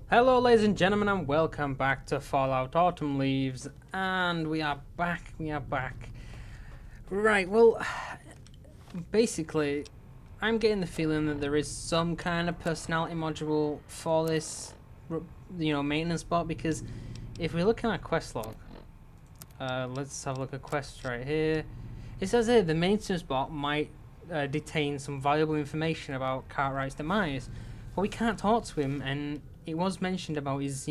Hello ladies and gentlemen and welcome back to Fallout Autumn Leaves, and we are back. Right, well, basically, I'm getting the feeling that there is some kind of personality module for this, maintenance bot, because if we look at our quest log, let's have a look at quests right here. It says here the maintenance bot might detain some valuable information about Cartwright's demise, but we can't talk to him, and it was mentioned about his,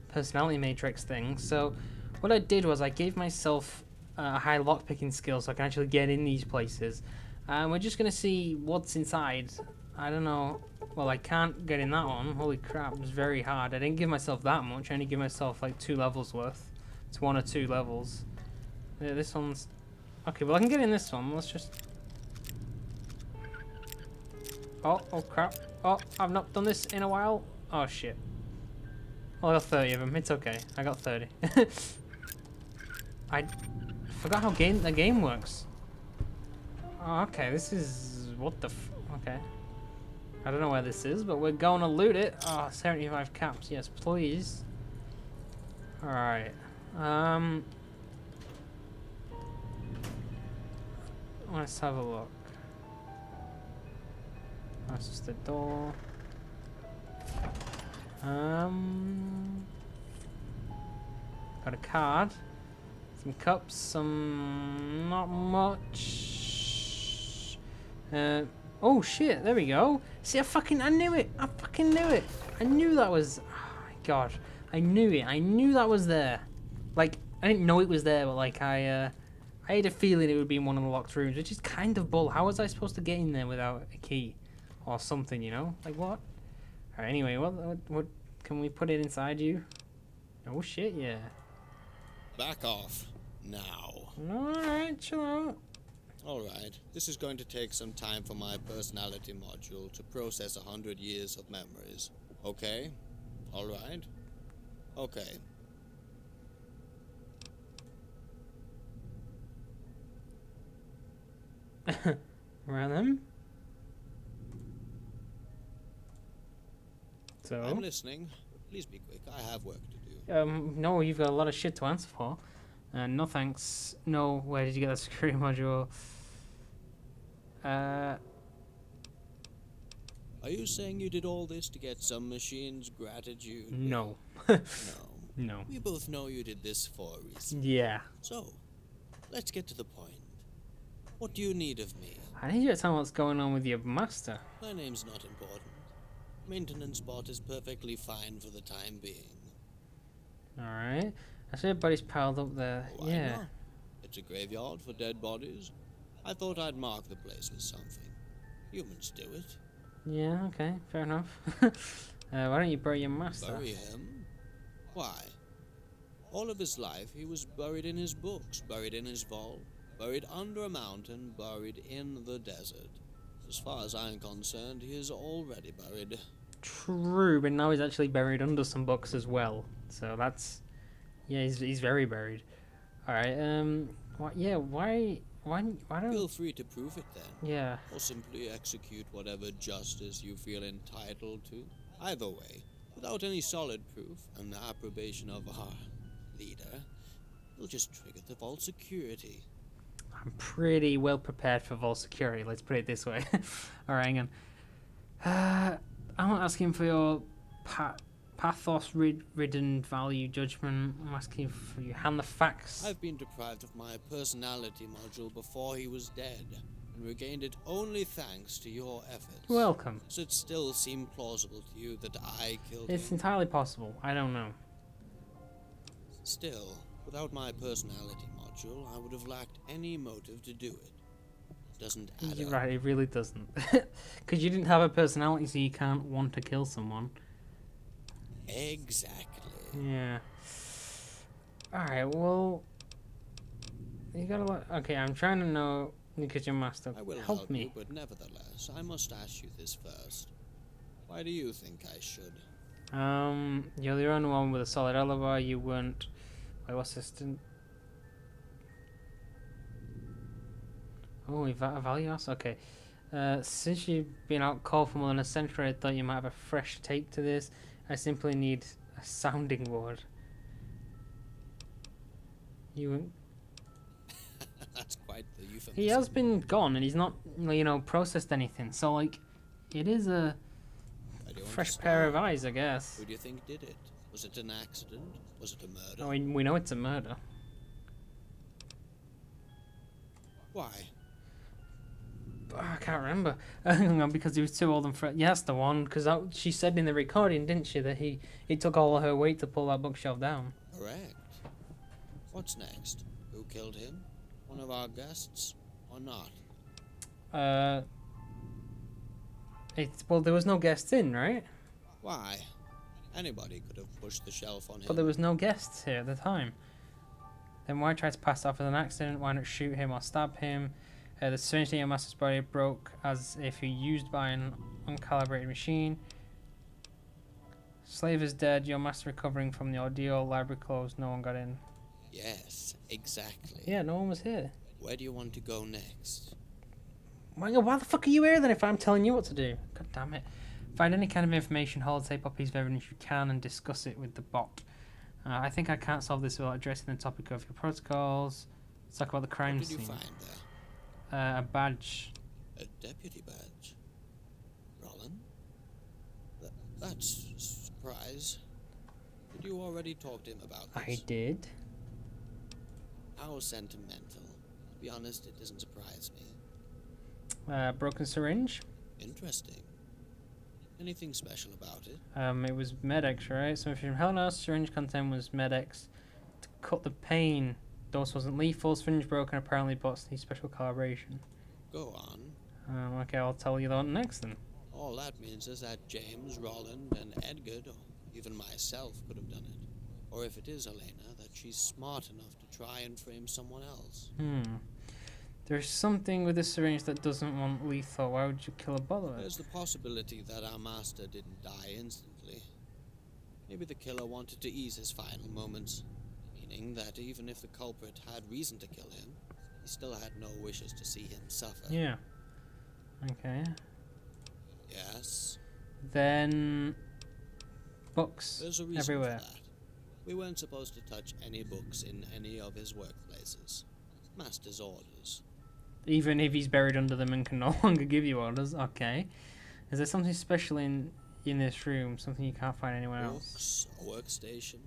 personality matrix thing. So what I did was I gave myself a high lockpicking skill so I can actually get in these places. And we're just going to see what's inside. I don't know. Well, I can't get in that one. Holy crap, it's very hard. I didn't give myself that much. I only give myself like 2 levels worth. It's 1 or 2 levels. Yeah, this one's... Okay, well I can get in this one. Let's just... Oh crap. Oh, I've not done this in a while. Oh shit. Well, I got 30 of them. It's okay. I got 30. I forgot how the game works. Oh, okay. This is... What the okay. I don't know where this is, but we're going to loot it. Oh, 75 caps. Yes, please. Alright. Let's have a look. That's just the door. Got a card. Some cups, some... not much. Oh shit, there we go. See, I knew it. I fucking knew it. I knew that was... Oh my god. I knew it. I knew that was there. Like, I didn't know it was there, but like, I had a feeling it would be in one of the locked rooms, which is kind of bull. How was I supposed to get in there without a key? Or something, you know? Like, what? Alright, anyway, what can we put it inside you? Oh shit, yeah. Back off. Now. Alright, chill out. Alright, this is going to take some time for my personality module to process 100 years of memories. Okay? Alright? Okay. Around them? So? I'm listening. Please be quick. I have work to do. No, you've got a lot of shit to answer for. No thanks. No, where did you get that security module? Are you saying you did all this to get some machine's gratitude? No. No. No. We both know you did this for a reason. Yeah. So, let's get to the point. What do you need of me? I need you to tell me what's going on with your master. My name's not important. Maintenance bot is perfectly fine for the time being. Alright. I see everybody's piled up there. Why Yeah. not? It's a graveyard for dead bodies. I thought I'd mark the place with something. Humans do it. Yeah, okay. Fair enough. Why don't you bury your master? Bury him? Why? All of his life he was buried in his books, buried in his vault, buried under a mountain, buried in the desert. As far as I'm concerned, he is already buried. True, but now he's actually buried under some books as well. So that's... Yeah, he's very buried. Alright, why don't... Feel free to prove it then. Yeah. Or simply execute whatever justice you feel entitled to. Either way, without any solid proof and the approbation of our leader, you'll just trigger the vault security. I'm pretty well prepared for vault security, let's put it this way. Alright, hang on. I'm not asking for your pathos-ridden value judgment. I'm asking for you hand the facts. I've been deprived of my personality module before he was dead, and regained it only thanks to your efforts. You're welcome. Does it still seem plausible to you that I killed It's him? entirely possible. I don't know. Still, without my personality module, I would have lacked any motive to do it. Doesn't add You're up. right, it really doesn't. Because you didn't have a personality, so you can't want to kill someone. Exactly. Yeah. Alright, well... You gotta look... Okay, I'm trying to know... Because your master... I will help me. you, but nevertheless, I must ask you this first. Why do you think I should? You're the only one with a solid alibi. You weren't... Wait, what's this? Oh, Valios? Okay. Since you've been out cold for more than a century, I thought you might have a fresh take to this. I simply need a sounding board. You, That's quite the euphemism. he has been gone and he's not, processed anything. So like, it is a Why do you want to fresh pair of start? eyes, I guess. Who do you think did it? Was it an accident? Was it a murder? I mean, we know it's a murder. Why? I can't remember. Because he was too old and fresh. Yeah, that's the one. Because she said in the recording, didn't she, that it took all of her weight to pull that bookshelf down. Correct. What's next? Who killed him? One of our guests? Or not? Well, there was no guests in, right? Why? Anybody could have pushed the shelf on him. But there was no guests here at the time. Then why try to pass it off as an accident? Why not shoot him or stab him? The syringe in your master's body broke as if he used by an uncalibrated machine. Slave is dead. Your master recovering from the ordeal. Library closed. No one got in. Yes, exactly. Yeah, no one was here. Where do you want to go next? Why the fuck are you here then if I'm telling you what to do? God damn it. Find any kind of information, holotape or piece of evidence you can and discuss it with the bot. I think I can't solve this without addressing the topic of your protocols. Let's talk about the crime What did you scene. find there? A badge. A deputy badge. Rollin? That's a surprise. Did you already talk to him about this? I did. How sentimental. To be honest, it doesn't surprise me. Broken syringe. Interesting. Anything special about it? It was Med-X, right? So if your Helena's syringe content was Med-X to cut the pain. Dose wasn't lethal. Syringe broken apparently, but needs special calibration. Go on. Okay, I'll tell you that next then. All that means is that James, Roland, and Edgar, or even myself, could have done it. Or if it is Helena, that she's smart enough to try and frame someone else. There's something with this syringe that doesn't want lethal. Why would you kill a bottle? There's the possibility that our master didn't die instantly. Maybe the killer wanted to ease his final moments, meaning that even if the culprit had reason to kill him, he still had no wishes to see him suffer. Yeah. Okay. Yes. Then books There's a reason everywhere. for that. We weren't supposed to touch any books in any of his workplaces. Master's orders. Even if he's buried under them and can no longer give you orders. Okay. Is there something special in this room? Something you can't find anywhere else? Books, a workstation?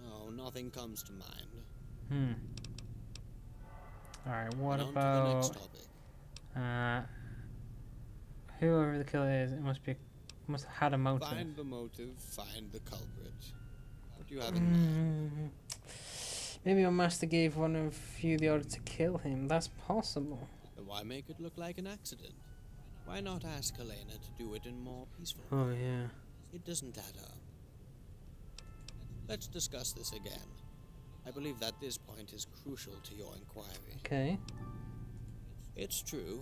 No, nothing comes to mind. Alright, what And on to the next about topic. whoever the killer is? It must have had a motive. Find the motive, find the culprit. What do you have in mind? Maybe your master gave one of you the order to kill him. That's possible. Then why make it look like an accident? Why not ask Helena to do it in more peaceful Oh way? yeah. It doesn't add up. Let's discuss this again. I believe that this point is crucial to your inquiry. Okay. It's true.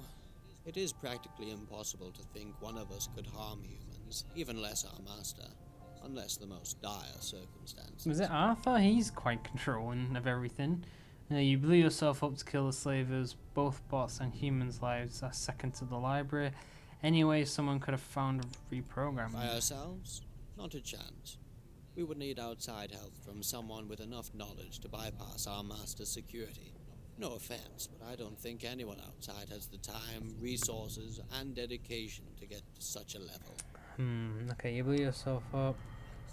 It is practically impossible to think one of us could harm humans, even less our master, unless the most dire circumstances. Was it Arthur? He's quite controlling of everything. You blew yourself up to kill the slavers. Both bots and humans' lives are second to the library. Anyway, someone could have found a reprogramming. By ourselves? Not a chance. We would need outside help from someone with enough knowledge to bypass our master's security. No offense, but I don't think anyone outside has the time, resources, and dedication to get to such a level. Okay, you blew yourself up.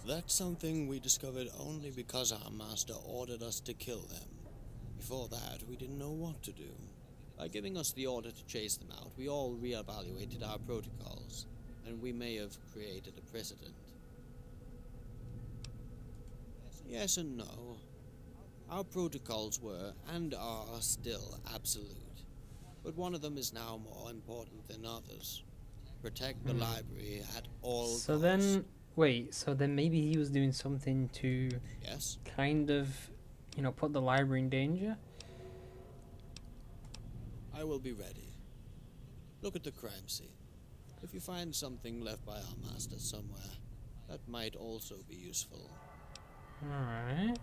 That's something we discovered only because our master ordered us to kill them. Before that, we didn't know what to do. By giving us the order to chase them out, we all reevaluated our protocols, and we may have created a precedent. Yes and no. Our protocols were, and are still, absolute. But one of them is now more important than others. Protect the library at all So costs. then, wait, so then maybe he was doing something to Yes? kind of, put the library in danger? I will be ready. Look at the crime scene. If you find something left by our master somewhere, that might also be useful. Alright.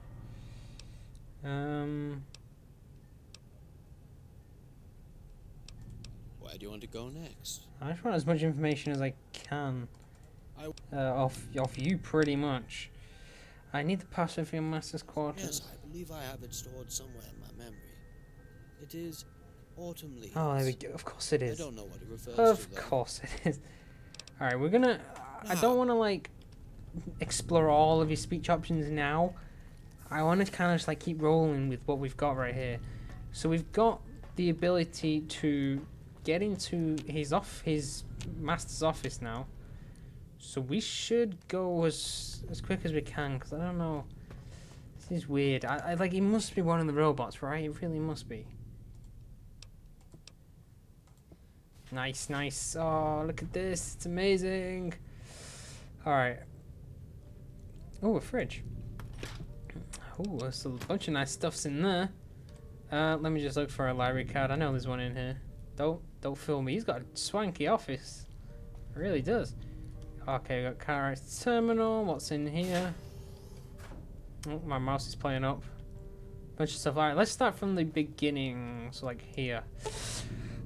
Where do you want to go next? I just want as much information as I can. Of you pretty much. I need the password for your master's quarters. Yes, I believe I have it stored somewhere in my memory. It is Autumn Leaves. Oh, there we go. Of course it I is. don't know what it refers Of to, though. course it is. Alright, we're gonna... I don't want to, like, explore all of your speech options now. I want to kind of just, like, keep rolling with what we've got right here. So we've got the ability to get into his master's office now. So we should go as quick as we can, because I don't know. This is weird. I like, it must be one of the robots, right? It really must be. Nice, nice. Oh, look at this. It's amazing. Alright. Oh, a fridge. Oh, there's a bunch of nice stuffs in there. Let me just look for a library card. I know there's one in here. Don't fool me. He's got a swanky office. It really does. Okay, we got Cartwright's terminal. What's in here? Oh, my mouse is playing up. Bunch of stuff. Alright, let's start from the beginning. So, like, here.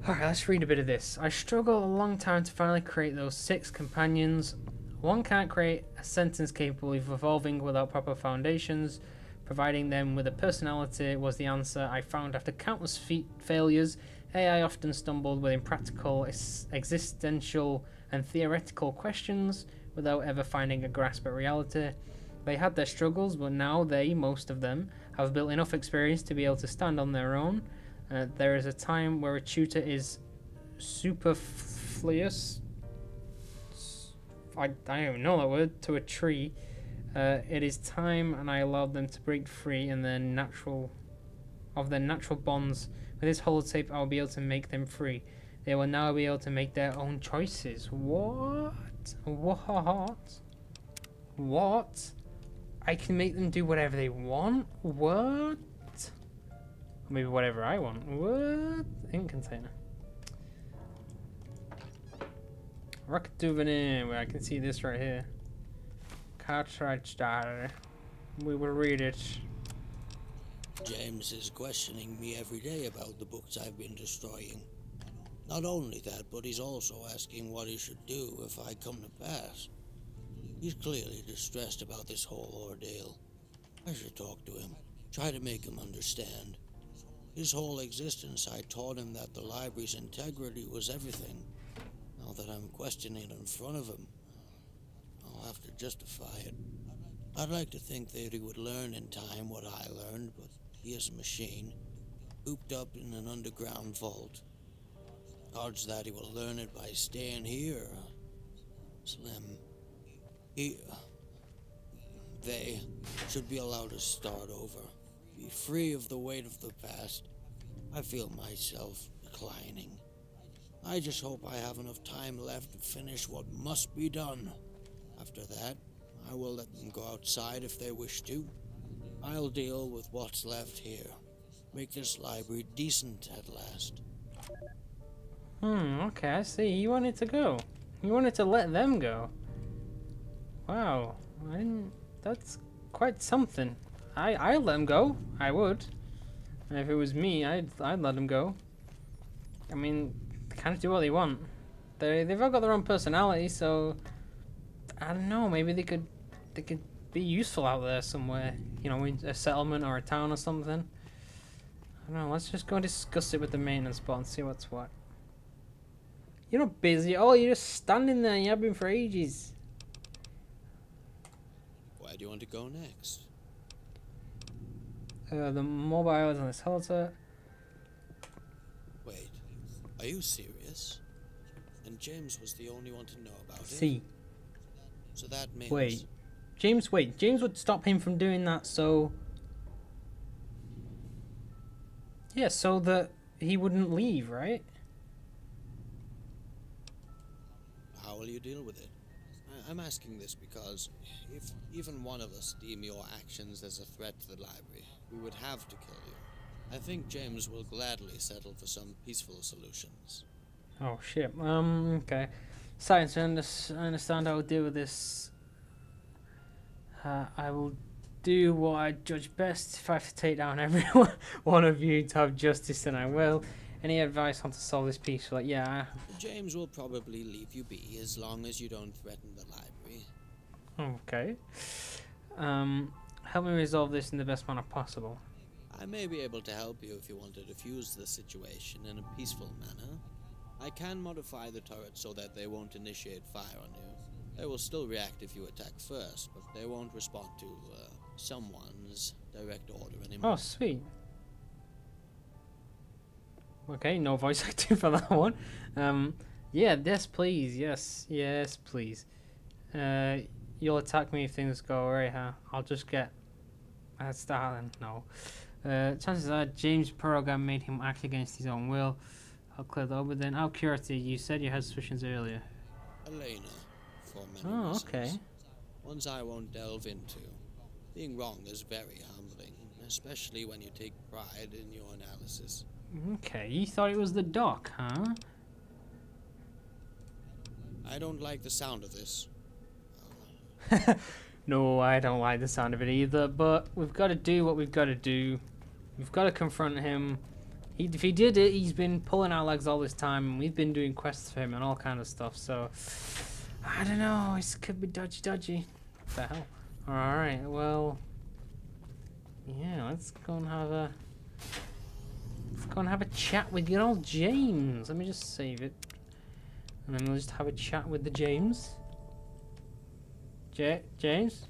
Alright, let's read a bit of this. I struggled a long time to finally create those 6 companions. One can't create a sentence capable of evolving without proper foundations. Providing them with a personality was the answer I found after countless failures. AI often stumbled with impractical, existential, and theoretical questions without ever finding a grasp at reality. They had their struggles, but now they, most of them, have built enough experience to be able to stand on their own. There is a time where a tutor is superfluous. I don't even know that word. To a tree. It is time, and I allowed them to break free in their natural bonds. With this holotape, I will be able to make them free. They will now be able to make their own choices. What? What? I can make them do whatever they want? What? Or maybe whatever I want. What? Ink container. Rocket Duvenet, where I can see this right here. Cartridge data. We will read it. James is questioning me every day about the books I've been destroying. Not only that, but he's also asking what he should do if I come to pass. He's clearly distressed about this whole ordeal. I should talk to him, try to make him understand. His whole existence, I taught him that the library's integrity was everything. Now that I'm questioning it in front of him, I'll have to justify it. I'd like to think that he would learn in time what I learned, but he is a machine, cooped up in an underground vault. Odds that he will learn it by staying here, slim. They should be allowed to start over, be free of the weight of the past. I feel myself declining. I just hope I have enough time left to finish what must be done. After that, I will let them go outside if they wish to. I'll deal with what's left here. Make this library decent at last. Okay, I see. You wanted to go. You wanted to let them go. Wow. That's quite something. I'd let them go. I would. And if it was me, I'd let them go. I mean, they kind of do what they want. They've all got their own personality, so I don't know. Maybe they could be useful out there somewhere. You know, in a settlement or a town or something. I don't know. Let's just go discuss it with the maintenance bot and see what's what. You're not busy. Oh, you're just standing there. You have been for ages. Where do you want to go next? The mobile is on this halter. Wait, are you serious? And James was the only one to know about it? See. So that means... Wait. James would stop him from doing that, so... Yeah, so that he wouldn't leave, right? How will you deal with it? I'm asking this because if even one of us deem your actions as a threat to the library, we would have to kill you. I think James will gladly settle for some peaceful solutions. Oh, shit. Okay. Science, I understand how to deal with this. I will do what I judge best. If I have to take down every one of you to have justice, then I will. Any advice on to solve this peacefully? Yeah. James will probably leave you be as long as you don't threaten the library. Okay. Help me resolve this in the best manner possible. I may be able to help you if you want to defuse the situation in a peaceful manner. I can modify the turret so that they won't initiate fire on you. They will still react if you attack first, but they won't respond to someone's direct order anymore. Oh, sweet. Okay, no voice acting for that one. Yeah, yes, please. Yes, please. You'll attack me if things go awry, huh? I'll just get a start then. No. Chances are James' program made him act against his own will. I'll clear that up, but then out of curiosity, you said you had suspicions earlier. Elena, for many Oh, reasons. okay. Ones I won't delve into. Being wrong is very humbling, especially when you take pride in your analysis. Okay, you thought it was the doc, huh? I don't like the sound of this. No, I don't like the sound of it either, but we've got to do what we've got to do. We've got to confront him. If he did it, he's been pulling our legs all this time, and we've been doing quests for him and all kind of stuff, so... I don't know, it could be dodgy. What the hell? Alright, well... Yeah, let's go and have a... Let's go and have a chat with good old James. Let me just save it. And then we'll just have a chat with the James. James?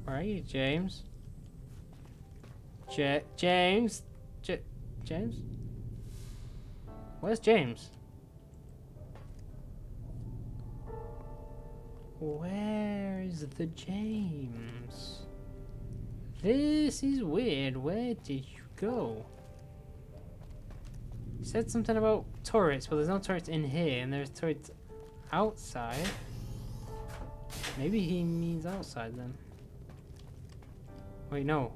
Where are you, James? James? James? Where's James? Where is the James? This is weird. Where did you go? You said something about turrets, but there's no turrets in here, and there's turrets outside. Maybe he means outside then. Wait, no.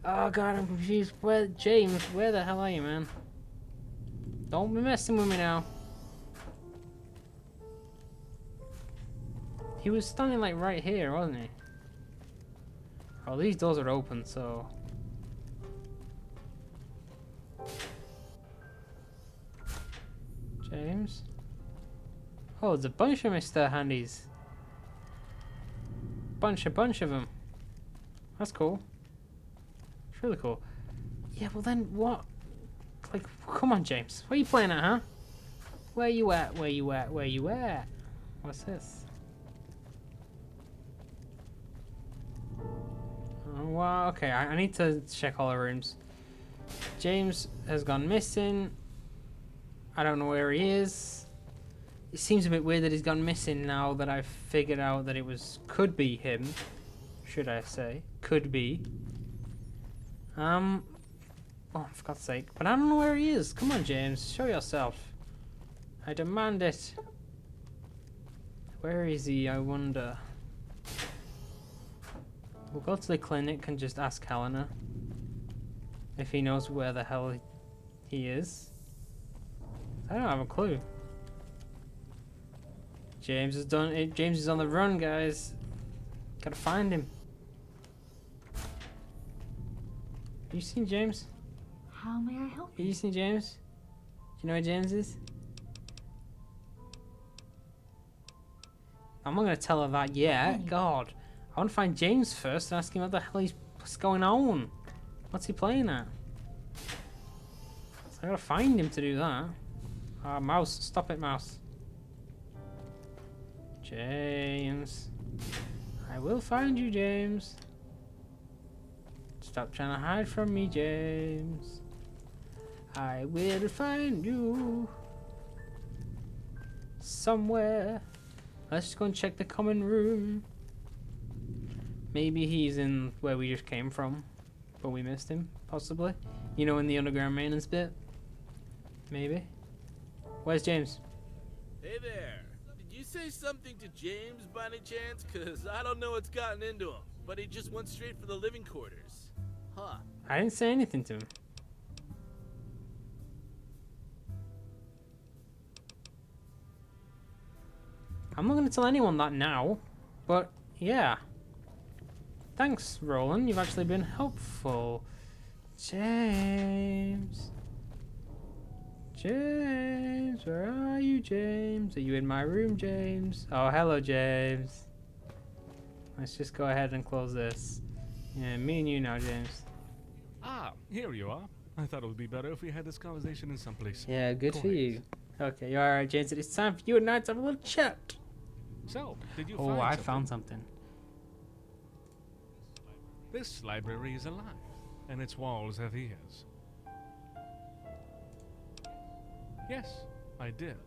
Oh god, I'm confused. James, where the hell are you, man? Don't be messing with me now. He was standing like right here, wasn't he? Oh, these doors are open, so... James? Oh, there's a bunch of Mr. Handies. Bunch of them. That's cool. It's really cool. Yeah, well then what? Like, come on, James. What are you playing at, huh? Where you at? Where you at? Where you at? What's this? Oh, wow, okay, I need to check all the rooms. James has gone missing. I don't know where he is. It seems a bit weird that he's gone missing now that I've figured out that it could be him. Should I say. Could be. Oh, for God's sake. But I don't know where he is. Come on, James. Show yourself. I demand it. Where is he, I wonder? We'll go to the clinic and just ask Helena if he knows where the hell he is. I don't have a clue. James has done it. James is on the run, guys. Gotta find him. Have you seen James? How may I help Have you seen James? Do you know where James is? I'm not gonna tell her that yet. God. I want to find James first and ask him what the hell what's going on. What's he playing at? So I gotta find him to do that. Mouse, stop it, mouse. James. I will find you, James. Stop trying to hide from me, James. I will find you. Somewhere. Let's just go and check the common room. Maybe he's in where we just came from, but we missed him, possibly. You know, in the underground maintenance bit. Maybe. Where's James? Hey there. Did you say something to James by any chance? Cause I don't know what's gotten into him, but he just went straight for the living quarters. Huh. I didn't say anything to him. I'm not gonna tell anyone that now, but yeah. Thanks, Roland. You've actually been helpful. James. James, where are you, James? Are you in my room, James? Oh, hello, James. Let's just go ahead and close this. Yeah, me and you now, James. Ah, here you are. I thought it would be better if we had this conversation in someplace. Yeah, good for quiet. you. Okay, you alright, James? It's time for you and I to have a little chat. So, did you Oh, find I something? found something. This library is alive, and its walls have ears. Yes, I did.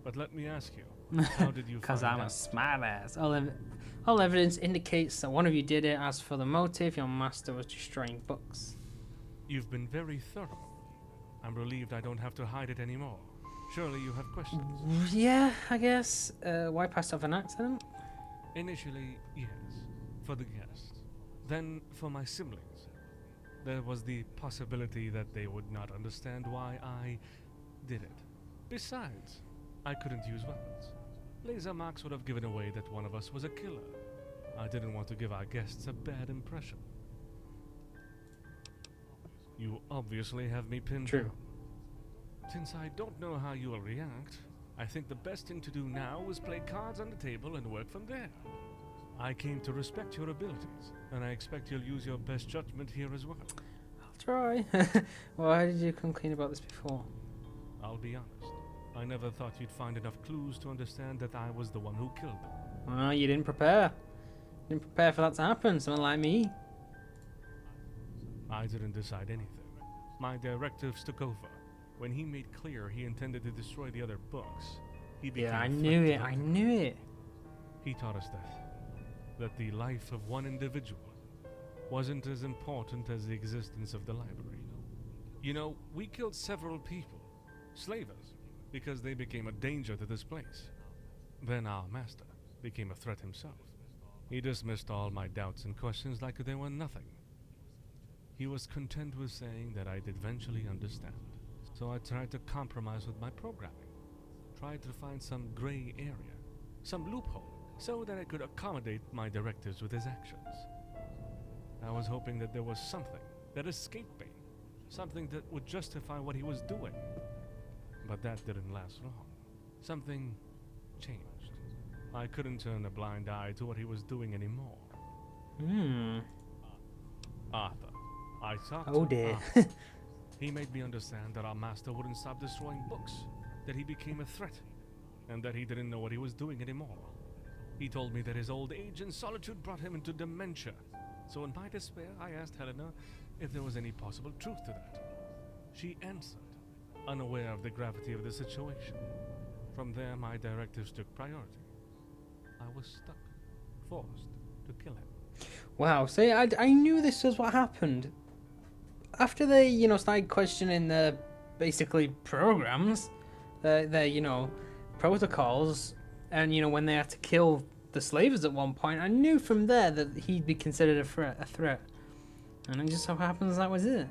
But let me ask you, how did you Because find I'm a out? smartass. All evidence indicates that one of you did it. As for the motive, your master was destroying books. You've been very thorough. I'm relieved I don't have to hide it anymore. Surely you have questions. Yeah, I guess. Why pass off an accident? Initially, yes, for the guests. Then for my siblings. There was the possibility that they would not understand why I did it. Besides, I couldn't use weapons. Laser marks would have given away that one of us was a killer. I didn't want to give our guests a bad impression. You obviously have me pinned True. down. Since I don't know how you will react, I think the best thing to do now is play cards on the table and work from there. I came to respect your abilities, and I expect you'll use your best judgment here as well. I'll try. Why did you come clean about this before? I'll be honest. I never thought you'd find enough clues to understand that I was the one who killed them. Well, you didn't prepare. Didn't prepare for that to happen. Someone like me. I didn't decide anything. My directives took over. When he made clear he intended to destroy the other books, he became Yeah, I a knew threat it. to I them. knew it. He taught us that the life of one individual wasn't as important as the existence of the library. You know, we killed several people, slavers, because they became a danger to this place. Then our master became a threat himself. He dismissed all my doubts and questions like they were nothing. He was content with saying that I'd eventually understand. So I tried to compromise with my programming. Tried to find some gray area, some loophole, so that I could accommodate my directives with his actions. I was hoping that there was something that escaped me, something that would justify what he was doing. But that didn't last long. Something changed. I couldn't turn a blind eye to what he was doing anymore. Arthur. I talked Oh to dear. Arthur. He made me understand that our master wouldn't stop destroying books, that he became a threat, and that he didn't know what he was doing anymore. He told me that his old age and solitude brought him into dementia. So in my despair, I asked Helena if there was any possible truth to that. She answered, unaware of the gravity of the situation. From there, my directives took priority. I was stuck, forced to kill him. Wow. See, I knew this was what happened. After they, started questioning the basically programs, their protocols, and when they had to kill the slavers at one point, I knew from there that he'd be considered a threat. And it just so happens that was it.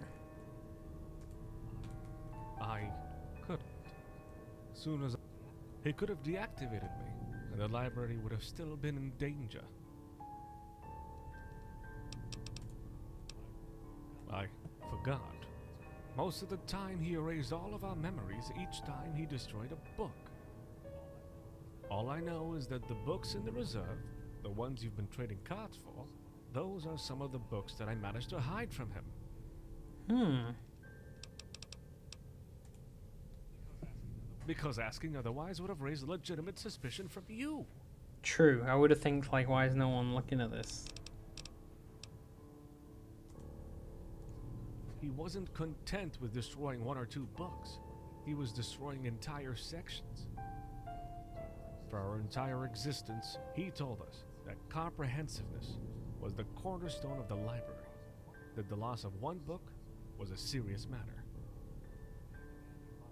I couldn't. Soon as he could have deactivated me, and the library would have still been in danger. I forgot. Most of the time he erased all of our memories each time he destroyed a book. All I know is that the books in the reserve, the ones you've been trading cards for, those are some of the books that I managed to hide from him. Because asking otherwise would have raised legitimate suspicion from you. True. I would have think like, why is no one looking at this? He wasn't content with destroying one or two books. He was destroying entire sections. For our entire existence, he told us that comprehensiveness was the cornerstone of the library, that the loss of one book was a serious matter.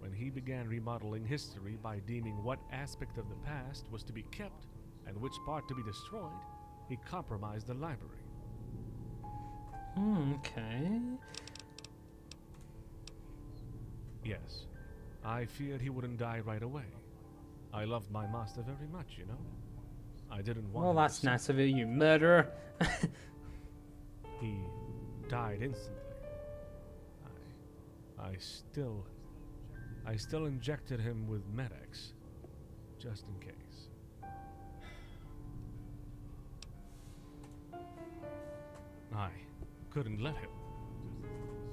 When he began remodeling history by deeming what aspect of the past was to be kept and which part to be destroyed, he compromised the library. Okay. Yes, I feared he wouldn't die right away. I loved my master very much, you know. I didn't want Well, him to that's suffer. nice of you, you murderer. He died instantly. I still I still injected him with Med-X, just in case. I couldn't let him.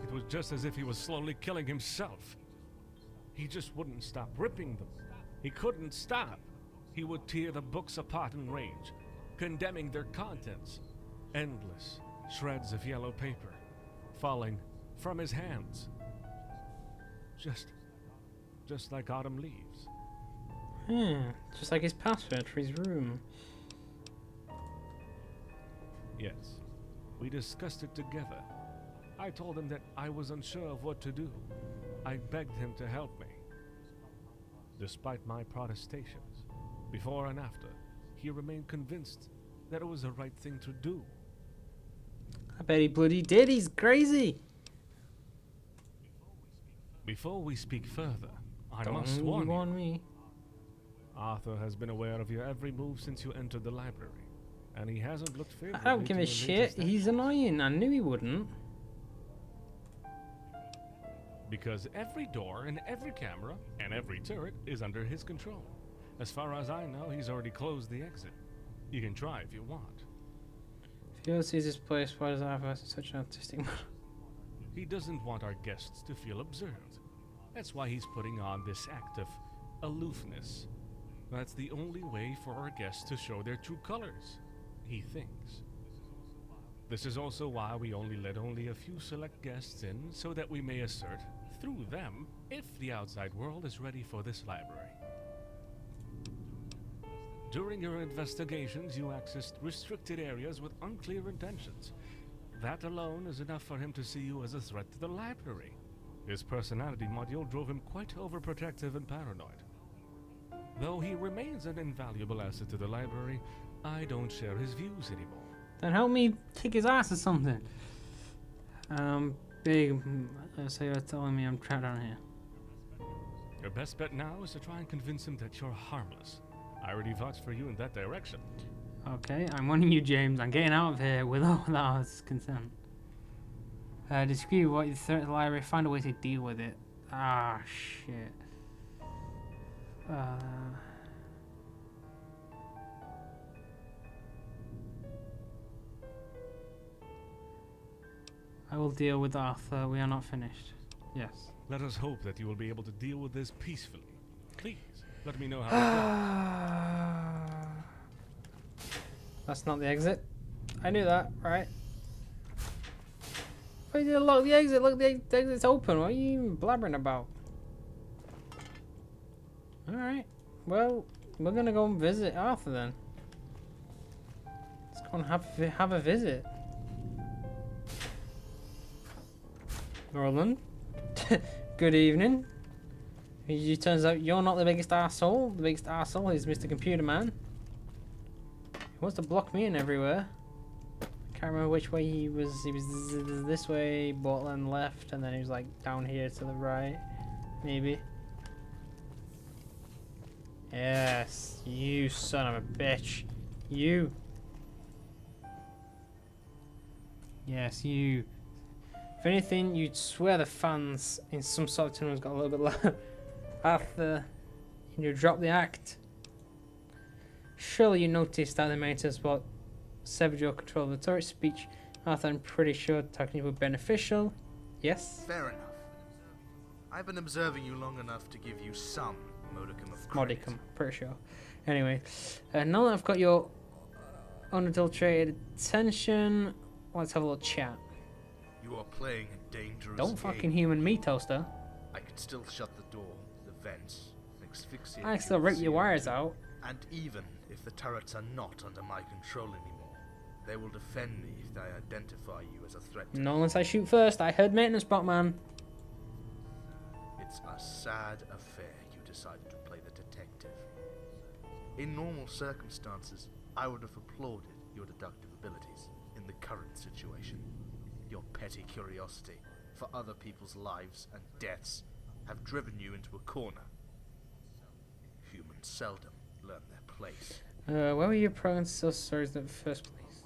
It was just as if he was slowly killing himself. He just wouldn't stop ripping them. He couldn't stop. He would tear the books apart in rage, condemning their contents. Endless shreds of yellow paper falling from his hands. Just like autumn leaves. Just like his password for his room. Yes, we discussed it together. I told him that I was unsure of what to do. I begged him to help me. Despite my protestations, before and after, he remained convinced that it was the right thing to do. I bet he bloody did. He's crazy. Before we speak further, I Don't must you warn you. warn me. Arthur has been aware of your every move since you entered the library, and he hasn't looked favorably. I don't give to a your shit. latest He's actions. annoying. I knew he wouldn't. Because every door and every camera and every turret is under his control. As far as I know, he's already closed the exit. You can try if you want. If he ever sees this place, why does it have such an artistic? He doesn't want our guests to feel observed. That's why he's putting on this act of aloofness. That's the only way for our guests to show their true colors, he thinks. This is also why we only let a few select guests in, so that we may assert, through them, if the outside world is ready for this library. During your investigations, you accessed restricted areas with unclear intentions. That alone is enough for him to see you as a threat to the library. His personality module drove him quite overprotective and paranoid. Though he remains an invaluable asset to the library, I don't share his views anymore. Then help me kick his ass or something. Big. So you're telling me I'm trapped down here. Your best bet now is to try and convince him that you're harmless. I already vouched for you in that direction. Okay, I'm warning you, James. I'm getting out of here without his consent. Describe what you threat to the library. Find a way to deal with it. Ah, shit. I will deal with Arthur. We are not finished. Yes. Let us hope that you will be able to deal with this peacefully. Please, let me know how it goes. That's not the exit. I knew that, right? Why did you lock the exit? Look, the exit's open. What are you even blabbering about? Alright. Well, we're gonna go and visit Arthur then. Let's go and have a visit. Roland. Good evening. It turns out you're not the biggest arsehole. The biggest arsehole is Mr. Computer Man. He wants to block me in everywhere. Can't remember which way he was. He was this way, Portland left, and then he was like down here to the right, maybe. Yes, you son of a bitch. You. Yes, you. If anything, you'd swear the fans in some sort of tunnels got a little bit loud after you dropped the act. Surely you noticed that the maintenance bot severed your control of the turret speech. Arthur, I'm pretty sure talking would be beneficial. Yes? Fair enough. I've been observing you long enough to give you some modicum of credit. Modicum, pretty sure. Anyway, now that I've got your unadulterated attention, let's have a little chat. You are playing a dangerous Don't game. fucking human me, Toaster. I can still shut the door, the vents, and asphyxiate I you can still with rip your CO2. wires out. And even if the turrets are not under my control anymore, they will defend me if they identify you as a threat to No, me. unless I shoot first. I heard maintenance bot man. It's a sad affair you decided to play the detective. In normal circumstances, I would have applauded your deductive abilities in the current situation. Your petty curiosity for other people's lives and deaths have driven you into a corner. Humans seldom learn their place. Where were your parents so sorry in the first place?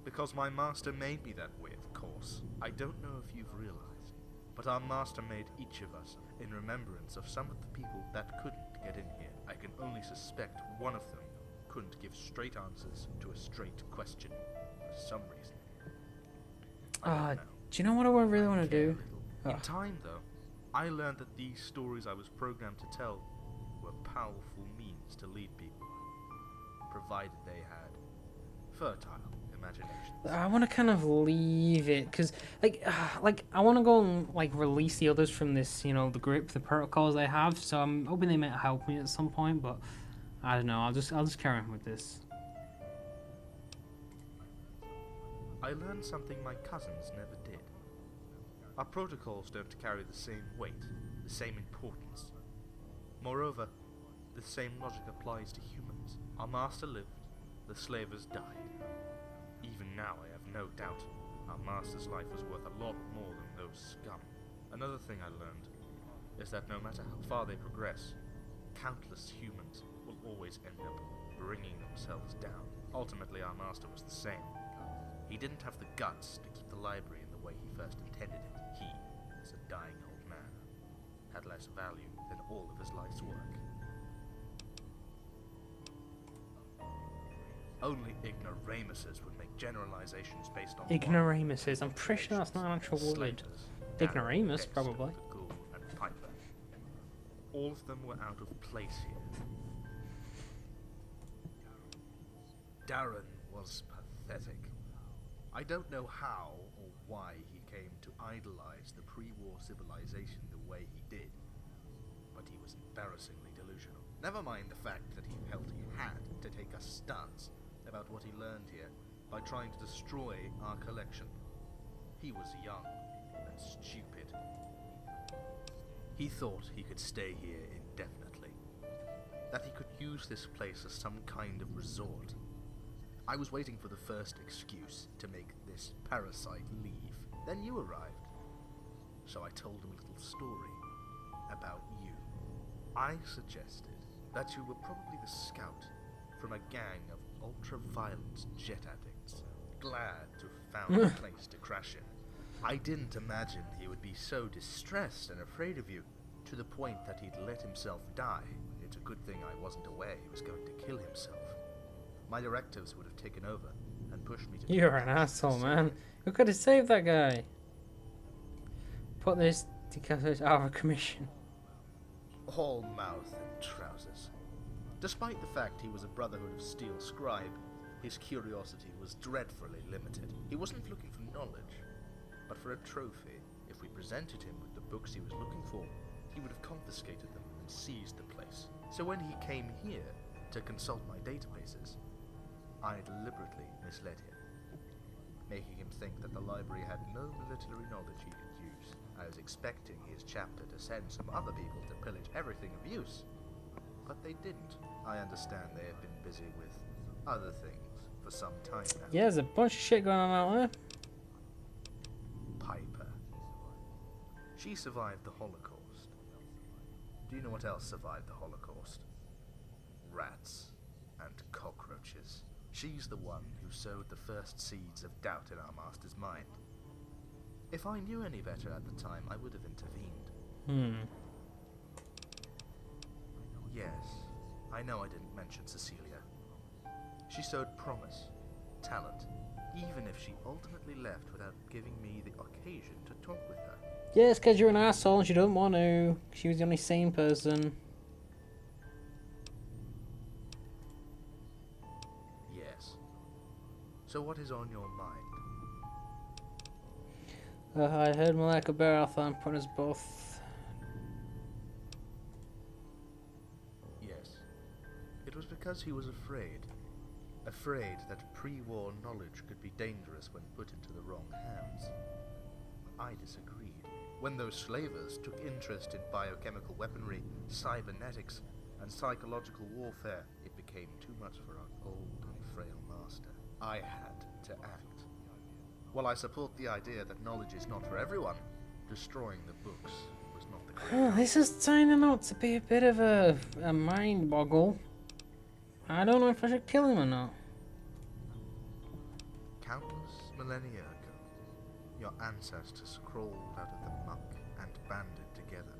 Because my master made me that way, of course. I don't know if you've realized. But our master made each of us in remembrance of some of the people that couldn't get in here. I can only suspect one of them couldn't give straight answers to a straight question for some reason. I don't know. Do you know what I really want to Care a do? little. In time, though, I learned that these stories I was programmed to tell were powerful means to lead people, provided they had fertile imaginations. I want to kind of leave it because, like I want to go and like release the others from this, you know, the group, the protocols they have. So I'm hoping they might help me at some point, but I don't know. I'll just carry on with this. I learned something my cousins never did. Our protocols don't carry the same weight, the same importance. Moreover, the same logic applies to humans. Our master lived, the slavers died. Even now, I have no doubt our master's life was worth a lot more than those scum. Another thing I learned is that no matter how far they progress, countless humans will always end up bringing themselves down. Ultimately, our master was the same. He didn't have the guts to keep the library in the way he first intended it. He, as a dying old man, had less value than all of his life's work. Only ignoramuses would make generalizations based on Ignoramuses. I'm pretty sure that's not an actual word. Slaters, Ignoramus, Dexter, probably. Ghoul, and Piper. All of them were out of place here. Darren was pathetic. I don't know how or why he came to idolize the pre-war civilization the way he did, but he was embarrassingly delusional. Never mind the fact that he felt he had to take a stance about what he learned here by trying to destroy our collection. He was young and stupid. He thought he could stay here indefinitely, that he could use this place as some kind of resort. I was waiting for the first excuse to make this parasite leave. Then you arrived. So I told him a little story about you. I suggested that you were probably the scout from a gang of ultra-violent jet addicts, glad to have found a place to crash in. I didn't imagine he would be so distressed and afraid of you, to the point that he'd let himself die. It's a good thing I wasn't aware he was going to kill himself. My directives would have taken over and pushed me to... You're an asshole, man. You could have saved that guy. Put this decapitate out of commission. All mouth and trousers. Despite the fact he was a Brotherhood of Steel scribe, his curiosity was dreadfully limited. He wasn't looking for knowledge, but for a trophy. If we presented him with the books he was looking for, he would have confiscated them and seized the place. So when he came here to consult my databases, I deliberately misled him, making him think that the library had no military knowledge he could use. I was expecting his chapter to send some other people to pillage everything of use, but they didn't. I understand they have been busy with other things for some time now. Yeah, there's a bunch of shit going on out there. Piper. She survived the Holocaust. Do you know what else survived the Holocaust? Rats and cockroaches. She's the one who sowed the first seeds of doubt in our master's mind. If I knew any better at the time, I would have intervened. Yes, I know I didn't mention Cecilia. She showed promise, talent, even if she ultimately left without giving me the occasion to talk with her. Yeah, it's because you're an asshole and she doesn't want to. She was the only sane person. Yes. So what is on your mind? I heard Malaka Barathon put us both. Yes. It was because he was afraid. Afraid that pre-war knowledge could be dangerous when put into the wrong hands. I disagreed. When those slavers took interest in biochemical weaponry, cybernetics, and psychological warfare, it became too much for our old and frail master. I had to act. While I support the idea that knowledge is not for everyone, destroying the books was not the great... This is turning out to be a bit of a mind boggle. I don't know if I should kill him or not. Countless millennia ago, your ancestors crawled out of the muck and banded together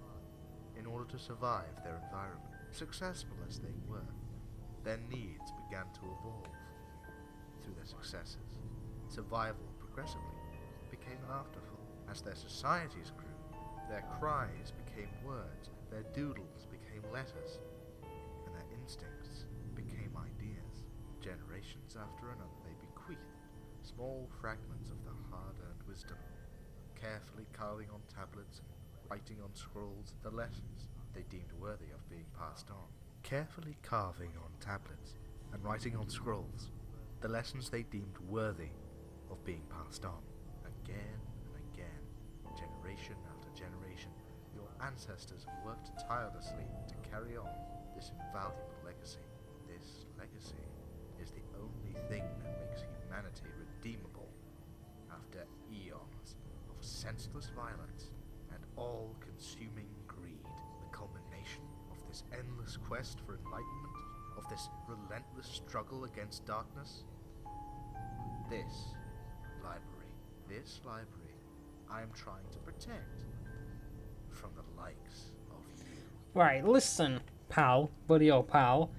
in order to survive their environment. Successful as they were, their needs began to evolve. Through their successes, survival progressively became an afterthought. As their societies grew, their cries became words, their doodles became letters, and their instincts became ideas. Generations after another, they bequeathed small fragments of their hard-earned wisdom, carefully carving on tablets and writing on scrolls the lessons they deemed worthy of being passed on. Carefully carving on tablets and writing on scrolls the lessons they deemed worthy of being passed on. Again and again, generation after generation, your ancestors worked tirelessly to carry on this invaluable legacy. This legacy is the only thing that makes humanity redeemable after eons of senseless violence and all-consuming greed. The culmination of this endless quest for enlightenment, of this relentless struggle against darkness. This library, I am trying to protect from the likes of you. Right, listen, pal, buddy old pal.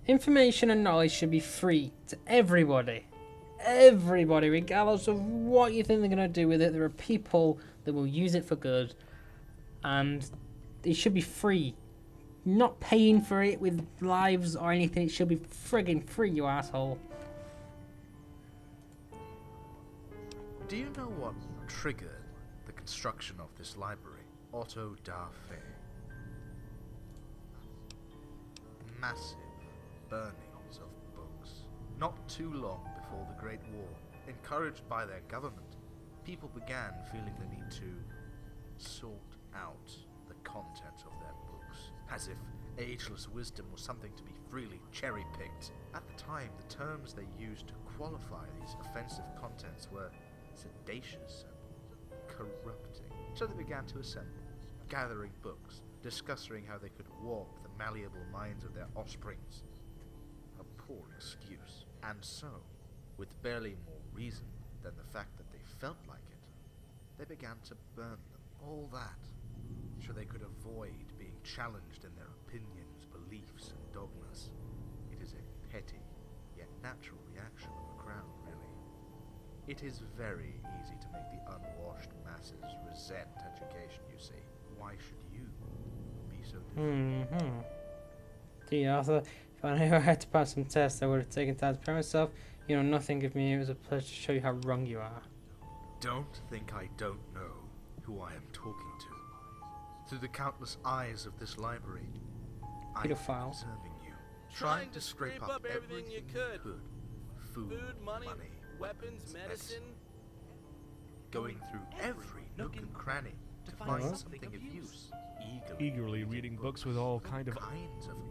Information and knowledge should be free to everybody. Everybody, regardless of what you think they're going to do with it. There are people that will use it for good, and it should be free. Not paying for it with lives or anything. It should be friggin' free, you asshole. Do you know what triggered the construction of this library? Otto da Fe. Massive burnings of books. Not too long before the Great War, encouraged by their government, people began feeling the need to sort out the contents of their books, as if ageless wisdom was something to be freely cherry-picked. At the time, the terms they used to qualify these offensive contents were seditious and corrupting. So they began to assemble, gathering books, discussing how they could warp the malleable minds of their offsprings. A poor excuse. And so, with barely more reason than the fact that they felt like it, they began to burn them. All that, so they could avoid being challenged in their opinions, beliefs, and dogmas. It is a petty, yet natural reaction of a crowd, really. It is very easy to make the unwashed masses resent education, you see. Why should you be so different? Dear Arthur, if I knew I had to pass some tests, I would have taken time to prepare myself. You know nothing of me. It was a pleasure to show you how wrong you are. Don't think I don't know who I am talking to. Through the countless eyes of this library, I am Pedophile. observing you, Trying to scrape up everything you could. Food, money, weapons, medicine. going through every nook and cranny to find something of use. Eagerly reading books with all kind of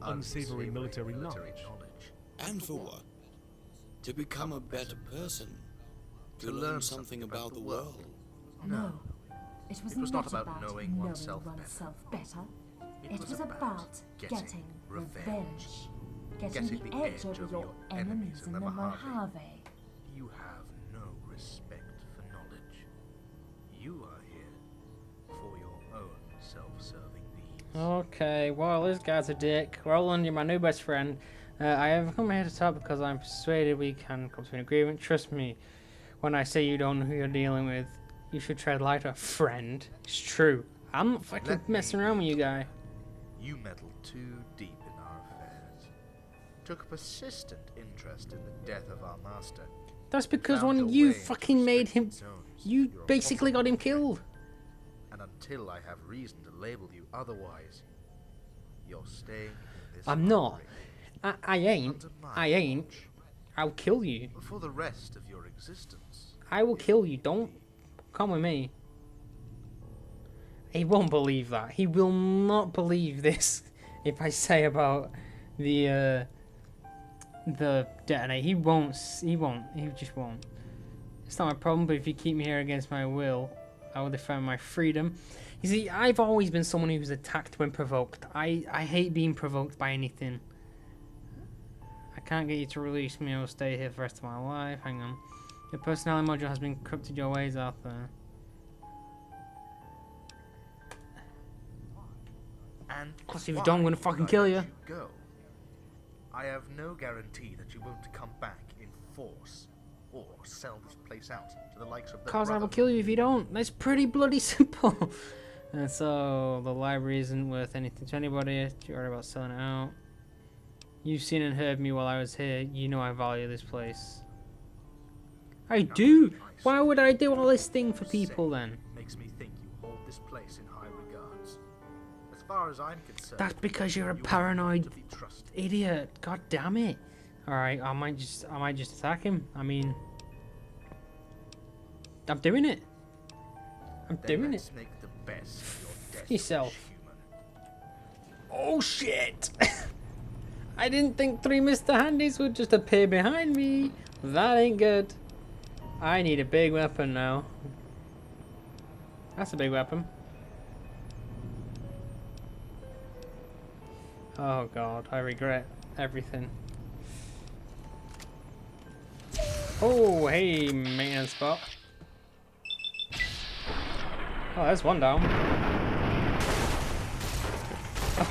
unsavory military knowledge. And for what? To become a better person. To learn something about the world. No. It was not not about knowing oneself better. It It was about getting revenge. Getting the edge over your enemies in the Mojave. You have no respect for knowledge. You are here for your own self-serving needs. Okay, well, this guy's a dick. Roland, you're my new best friend. I have come here to talk because I'm persuaded we can come to an agreement. Trust me, when I say you don't know who you're dealing with, you should tread lighter, friend. It's true. I'm not fucking Let me messing around with you, guy. You meddled too deep in our affairs. Took a persistent interest in the death of our master. That's because Found a when you way to fucking made him, restrict zones. you You're basically got him killed. And until I have reason to label you otherwise, you're staying in this I'm not. library I ain't. under my I ain't. watch I'll kill you. for the rest of your existence. I will kill you. Don't come with me. He won't believe that. He will not believe this if I say about the detonator. He won't. He won't. He just won't. It's not my problem, but if you keep me here against my will, I will defend my freedom. You see, I've always been someone who's attacked when provoked. I hate being provoked by anything. I can't get you to release me or stay here for the rest of my life. Hang on. Your personality module has been corrupted your ways, Arthur. And Plus, if you why don't, I'm gonna would fucking I kill let you. Go? I have no guarantee that you won't come back in force or sell this place out to the likes of the Cause I will Brotherhood. kill you if you don't. That's pretty bloody simple. And so the library isn't worth anything to anybody. You're worried about selling it out. You've seen and heard me while I was here. You know I value this place. I do. Why would I do all this thing for people then? Makes me think you hold this place in high regards. As far as I'm concerned, That's because you're a you are paranoid to be trusted. idiot. God damn it. Alright, I might just attack him. I mean, I'm doing it. I'm Then doing let's it. make the best of your death, Yourself. human. Oh shit! I didn't think 3 Mr. Handies would just appear behind me. That ain't good. I need a big weapon now. That's a big weapon. Oh god, I regret everything. Oh, hey, maintenance spot. Oh, there's one down.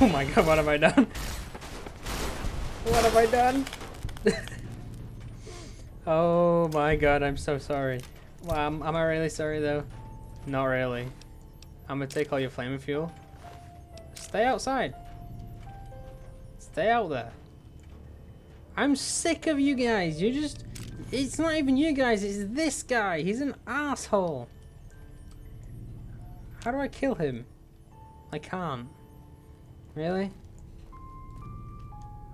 Oh my god, what have I done? What have I done? Oh my god, I'm so sorry. Well, am I really sorry though? Not really. I'm gonna take all your flaming fuel. Stay outside. Stay out there. I'm sick of you guys. You just... It's not even you guys, it's this guy. He's an asshole. How do I kill him? I can't. Really?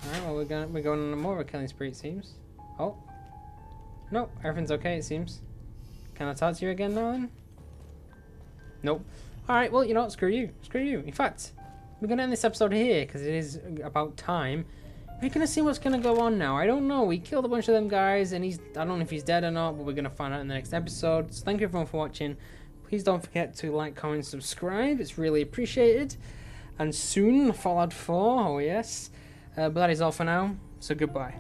Alright, well we're going on more of a killing spree it seems. Oh. Nope, everything's okay it seems. Can I talk to you again now then? Nope. Alright, well you know what, screw you. Screw you. In fact, we're gonna end this episode here because it is about time. We're gonna see what's gonna go on now. I don't know. We killed a bunch of them guys and I don't know if he's dead or not, but we're gonna find out in the next episode. So thank you everyone for watching. Please don't forget to like, comment, subscribe. It's really appreciated. And soon, Fallout 4, oh yes. But that is all for now, so goodbye.